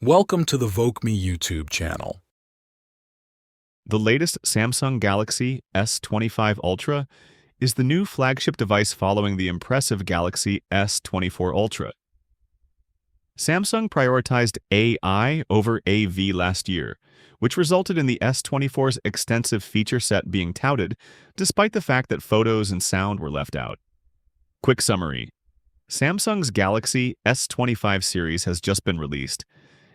Welcome to the Voke Me YouTube channel. The latest Samsung Galaxy S25 Ultra is the new flagship device following the impressive Galaxy S24 Ultra. Samsung prioritized AI over AV last year, which resulted in the S24's extensive feature set being touted, despite the fact that photos and sound were left out. Quick summary. Samsung's Galaxy S25 series has just been released,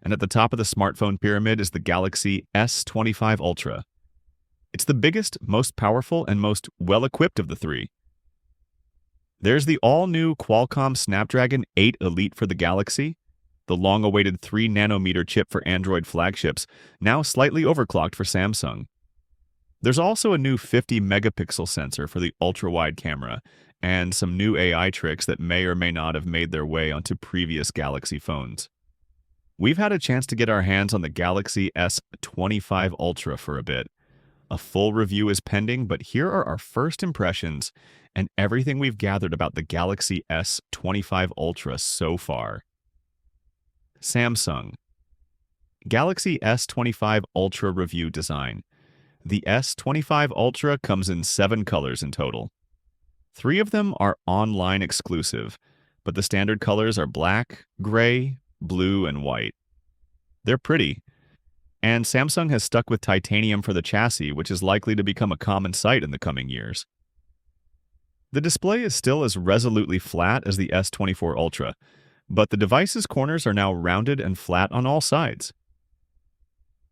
and at the top of the smartphone pyramid is the Galaxy S25 Ultra. It's the biggest, most powerful, and most well-equipped of the three. There's the all-new Qualcomm Snapdragon 8 Elite for the Galaxy, the long-awaited 3nm chip for Android flagships, now slightly overclocked for Samsung. There's also a new 50-megapixel sensor for the ultra-wide camera, and some new AI tricks that may or may not have made their way onto previous Galaxy phones. We've had a chance to get our hands on the Galaxy S25 Ultra for a bit. A full review is pending, but here are our first impressions and everything we've gathered about the Galaxy S25 Ultra so far. Samsung Galaxy S25 Ultra review design. The S25 Ultra comes in 7 colors in total. 3 of them are online exclusive, but the standard colors are black, gray, blue, and white. They're pretty, and Samsung has stuck with titanium for the chassis, which is likely to become a common sight in the coming years. The display is still as resolutely flat as the S24 Ultra, but the device's corners are now rounded and flat on all sides.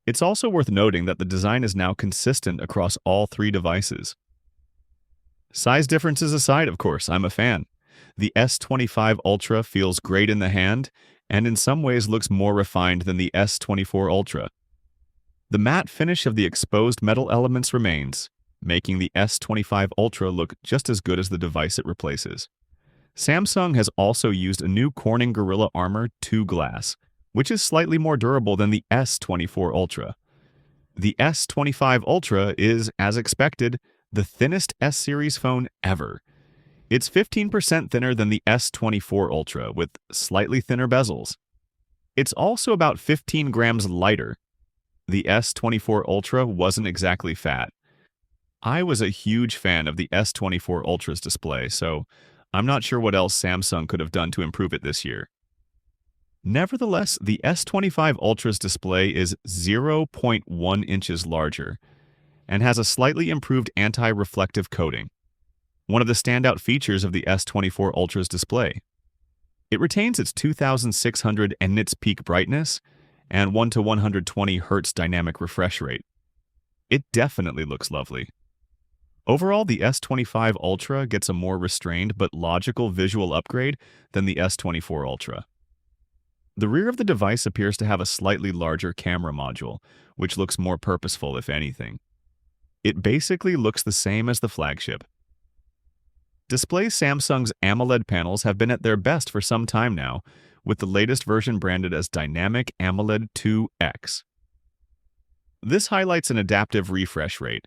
It's also worth noting that the design is now consistent across all 3 devices. Size differences aside, of course, I'm a fan. The S25 Ultra feels great in the hand, and in some ways looks more refined than the S24 Ultra. The matte finish of the exposed metal elements remains, making the S25 Ultra look just as good as the device it replaces. Samsung has also used a new Corning Gorilla Armor 2 glass, which is slightly more durable than the S24 Ultra. The S25 Ultra is, as expected, the thinnest S-series phone ever. It's 15% thinner than the S24 Ultra, with slightly thinner bezels. It's also about 15 grams lighter. The S24 Ultra wasn't exactly fat. I was a huge fan of the S24 Ultra's display, so I'm not sure what else Samsung could have done to improve it this year. Nevertheless, the S25 Ultra's display is 0.1 inches larger and has a slightly improved anti-reflective coating, one of the standout features of the S24 Ultra's display. It retains its 2600 nits peak brightness and 1 to 120 Hz dynamic refresh rate. It definitely looks lovely. Overall, the S25 Ultra gets a more restrained but logical visual upgrade than the S24 Ultra. The rear of the device appears to have a slightly larger camera module, which looks more purposeful if anything. It basically looks the same as the flagship. Display Samsung's AMOLED panels have been at their best for some time now, with the latest version branded as Dynamic AMOLED 2X. This highlights an adaptive refresh rate,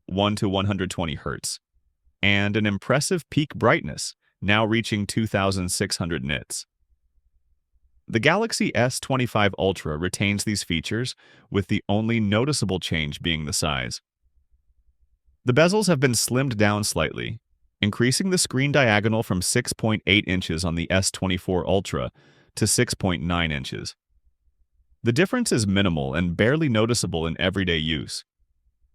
1 to 120 Hz, and an impressive peak brightness, now reaching 2600 nits. The Galaxy S25 Ultra retains these features, with the only noticeable change being the size. The bezels have been slimmed down slightly, increasing the screen diagonal from 6.8 inches on the S24 Ultra to 6.9 inches. The difference is minimal and barely noticeable in everyday use.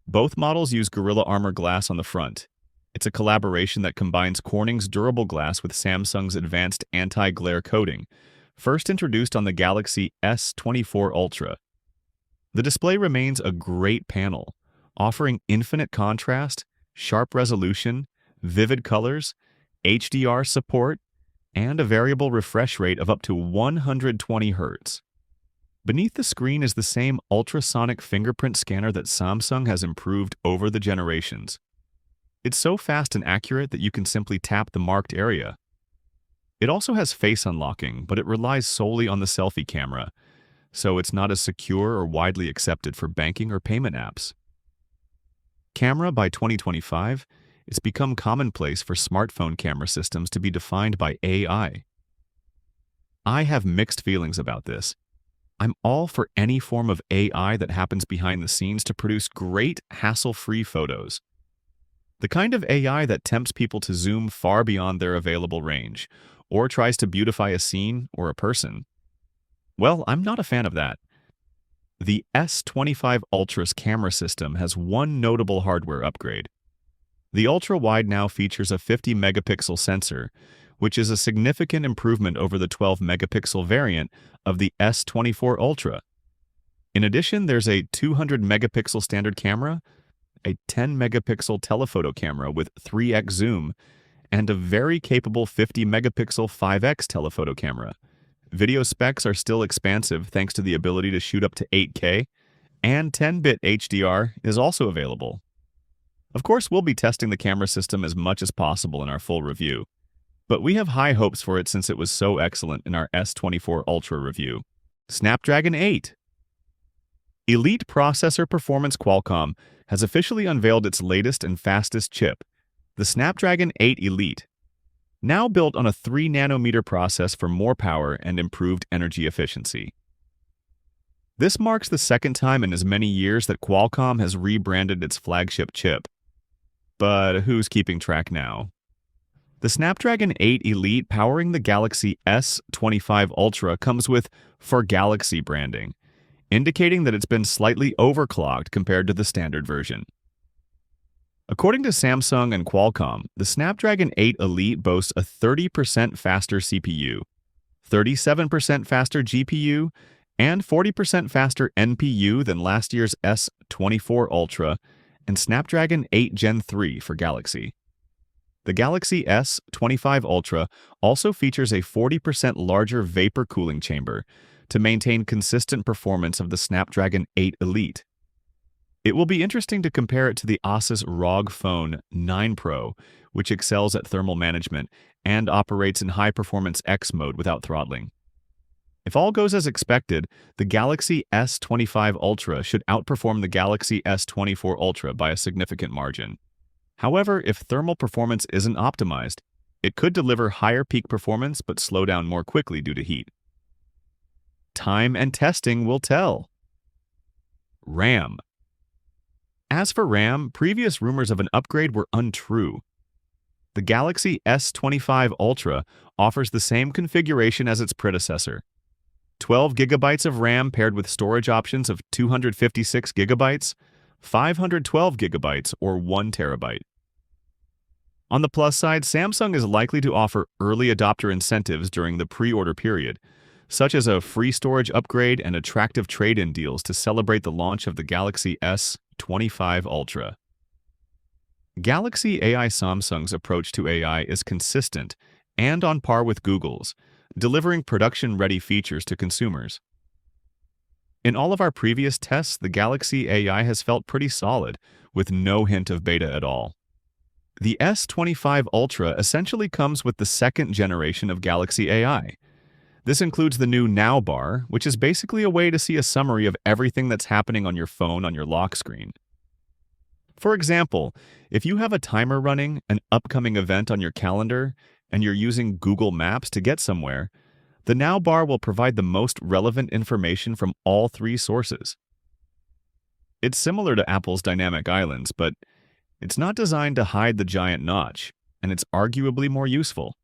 Both models use Gorilla Armor glass on the front. It's a collaboration that combines Corning's durable glass with Samsung's advanced anti-glare coating, first introduced on the Galaxy S24 Ultra. The display remains a great panel, offering infinite contrast, sharp resolution, vivid colors, HDR support, and a variable refresh rate of up to 120 Hz. Beneath the screen is the same ultrasonic fingerprint scanner that Samsung has improved over the generations. It's so fast and accurate that you can simply tap the marked area. It also has face unlocking, but it relies solely on the selfie camera, so it's not as secure or widely accepted for banking or payment apps. Camera by 2025, it's become commonplace for smartphone camera systems to be defined by AI. I have mixed feelings about this. I'm all for any form of AI that happens behind the scenes to produce great, hassle-free photos. The kind of AI that tempts people to zoom far beyond their available range, or tries to beautify a scene or a person. Well, I'm not a fan of that. The S25 Ultra's camera system has one notable hardware upgrade. The ultra-wide now features a 50-megapixel sensor, which is a significant improvement over the 12-megapixel variant of the S24 Ultra. In addition, there's a 200-megapixel standard camera, a 10-megapixel telephoto camera with 3x zoom, and a very capable 50-megapixel 5x telephoto camera. Video specs are still expansive thanks to the ability to shoot up to 8K, and 10-bit HDR is also available. Of course, we'll be testing the camera system as much as possible in our full review, but we have high hopes for it since it was so excellent in our S24 Ultra review. Snapdragon 8. Elite processor performance Qualcomm has officially unveiled its latest and fastest chip, the Snapdragon 8 Elite, now built on a 3-nanometer process for more power and improved energy efficiency. This marks the second time in as many years that Qualcomm has rebranded its flagship chip. But who's keeping track now? The Snapdragon 8 Elite powering the Galaxy S25 Ultra comes with "For Galaxy" branding, indicating that it's been slightly overclocked compared to the standard version. According to Samsung and Qualcomm, the Snapdragon 8 Elite boasts a 30% faster CPU, 37% faster GPU, and 40% faster NPU than last year's S24 Ultra and Snapdragon 8 Gen 3 for Galaxy. The Galaxy S25 Ultra also features a 40% larger vapor cooling chamber to maintain consistent performance of the Snapdragon 8 Elite. It will be interesting to compare it to the Asus ROG Phone 9 Pro, which excels at thermal management and operates in high-performance X mode without throttling. If all goes as expected, the Galaxy S25 Ultra should outperform the Galaxy S24 Ultra by a significant margin. However, if thermal performance isn't optimized, it could deliver higher peak performance but slow down more quickly due to heat. Time and testing will tell. RAM. As for RAM, previous rumors of an upgrade were untrue. The Galaxy S25 Ultra offers the same configuration as its predecessor. 12 gigabytes of RAM paired with storage options of 256 gigabytes, 512 gigabytes, or 1 terabyte. On the plus side, Samsung is likely to offer early adopter incentives during the pre-order period, such as a free storage upgrade and attractive trade-in deals to celebrate the launch of the Galaxy S25 Ultra. Galaxy AI Samsung's approach to AI is consistent and on par with Google's, delivering production-ready features to consumers. In all of our previous tests, the Galaxy AI has felt pretty solid, with no hint of beta at all. The S25 Ultra essentially comes with the second generation of Galaxy AI. This includes the new Now bar, which is basically a way to see a summary of everything that's happening on your phone on your lock screen. For example, if you have a timer running, an upcoming event on your calendar, and you're using Google Maps to get somewhere, the Now bar will provide the most relevant information from all three sources. It's similar to Apple's Dynamic Islands, but it's not designed to hide the giant notch, and it's arguably more useful.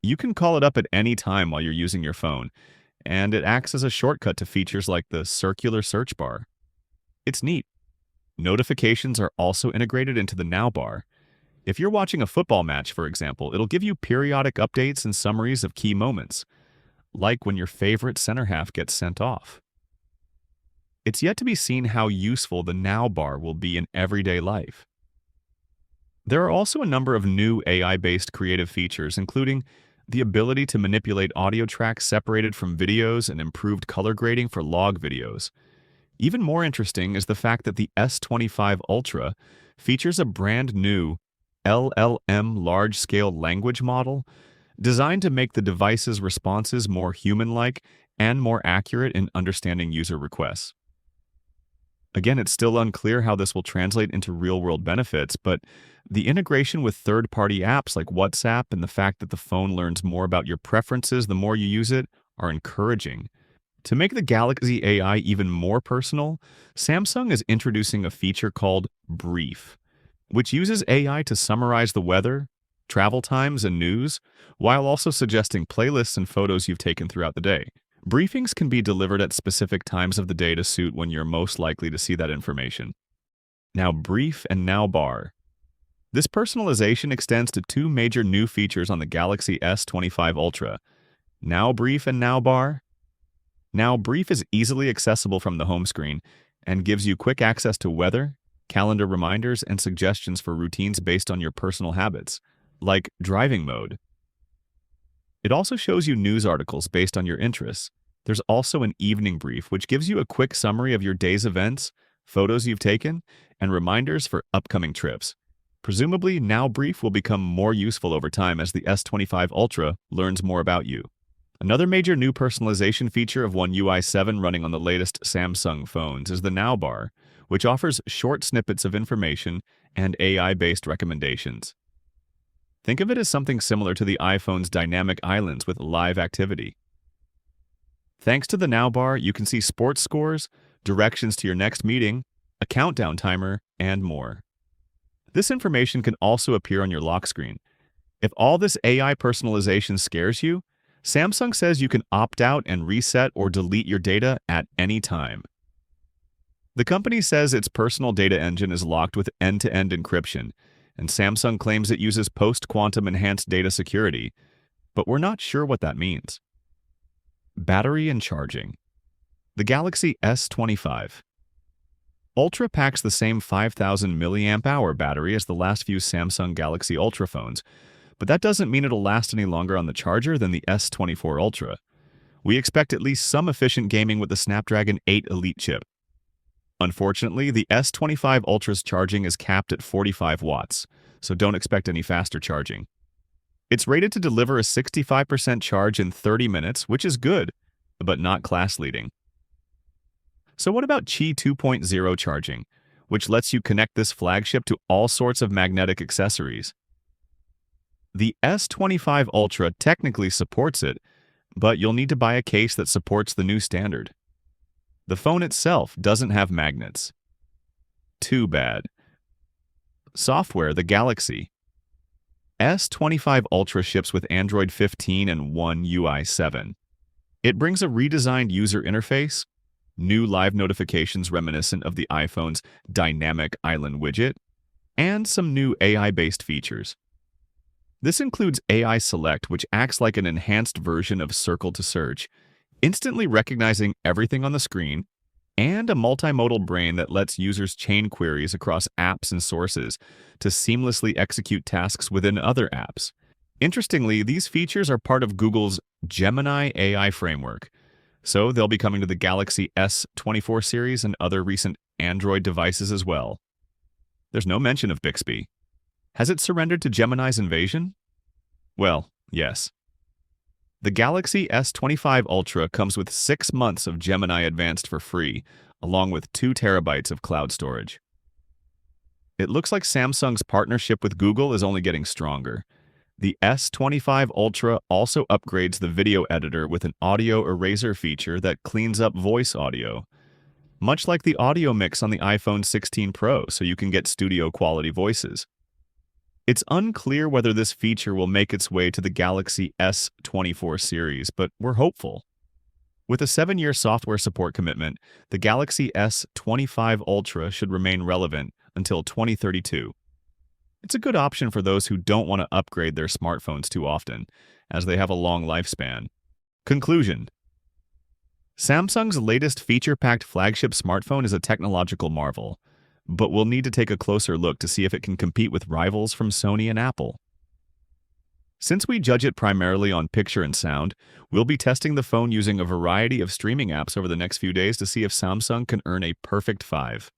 You can call it up at any time while you're using your phone, and it acts as a shortcut to features like the circular search bar. It's neat. Notifications are also integrated into the Now bar. If you're watching a football match, for example, it'll give you periodic updates and summaries of key moments, like when your favorite center half gets sent off. It's yet to be seen how useful the Now bar will be in everyday life. There are also a number of new AI-based creative features, including the ability to manipulate audio tracks separated from videos and improved color grading for log videos. Even more interesting is the fact that the S25 Ultra features a brand new LLM large-scale language model designed to make the device's responses more human-like and more accurate in understanding user requests. Again, it's still unclear how this will translate into real-world benefits, but the integration with third-party apps like WhatsApp and the fact that the phone learns more about your preferences the more you use it are encouraging. To make the Galaxy AI even more personal, Samsung is introducing a feature called Brief, which uses AI to summarize the weather, travel times, and news, while also suggesting playlists and photos you've taken throughout the day. Briefings can be delivered at specific times of the day to suit when you're most likely to see that information. Now Brief and Now Bar. This personalization extends to two major new features on the Galaxy S25 Ultra, Now Brief and Now Bar. Now Brief is easily accessible from the home screen and gives you quick access to weather, calendar reminders, and suggestions for routines based on your personal habits, like driving mode. It also shows you news articles based on your interests. There's also an evening brief, which gives you a quick summary of your day's events, photos you've taken, and reminders for upcoming trips. Presumably, Now Brief will become more useful over time as the S25 Ultra learns more about you. Another major new personalization feature of One UI 7 running on the latest Samsung phones is the Now Bar, which offers short snippets of information and AI-based recommendations. Think of it as something similar to the iPhone's dynamic islands with live activity. Thanks to the Now Bar, you can see sports scores, directions to your next meeting, a countdown timer, and more. This information can also appear on your lock screen. If all this AI personalization scares you, Samsung says you can opt out and reset or delete your data at any time. The company says its personal data engine is locked with end-to-end encryption, and Samsung claims it uses post-quantum enhanced data security, but we're not sure what that means. Battery and charging. The Galaxy S25 Ultra packs the same 5,000 mAh battery as the last few Samsung Galaxy Ultra phones, but that doesn't mean it'll last any longer on the charger than the S24 Ultra. We expect at least some efficient gaming with the Snapdragon 8 Elite chip. Unfortunately, the S25 Ultra's charging is capped at 45 watts, so don't expect any faster charging. It's rated to deliver a 65% charge in 30 minutes, which is good, but not class-leading. So what about Qi 2.0 charging, which lets you connect this flagship to all sorts of magnetic accessories? The S25 Ultra technically supports it, but you'll need to buy a case that supports the new standard. The phone itself doesn't have magnets. Too bad. Software. The Galaxy S25 Ultra ships with Android 15 and One UI 7. It brings a redesigned user interface, new live notifications reminiscent of the iPhone's dynamic island widget, and some new AI-based features. This includes AI Select, which acts like an enhanced version of Circle to Search, instantly recognizing everything on the screen, and a multimodal brain that lets users chain queries across apps and sources to seamlessly execute tasks within other apps. Interestingly, these features are part of Google's Gemini AI framework, so they'll be coming to the Galaxy S24 series and other recent Android devices as well. There's no mention of Bixby. Has it surrendered to Gemini's invasion? Well, yes. The Galaxy S25 Ultra comes with 6 months of Gemini Advanced for free, along with 2 terabytes of cloud storage. It looks like Samsung's partnership with Google is only getting stronger. The S25 Ultra also upgrades the video editor with an audio eraser feature that cleans up voice audio, much like the audio mix on the iPhone 16 Pro, so you can get studio-quality voices. It's unclear whether this feature will make its way to the Galaxy S24 series, but we're hopeful. With a 7-year software support commitment, the Galaxy S25 Ultra should remain relevant until 2032. It's a good option for those who don't want to upgrade their smartphones too often, as they have a long lifespan. Conclusion. Samsung's latest feature-packed flagship smartphone is a technological marvel, but we'll need to take a closer look to see if it can compete with rivals from Sony and Apple. Since we judge it primarily on picture and sound, we'll be testing the phone using a variety of streaming apps over the next few days to see if Samsung can earn a perfect 5.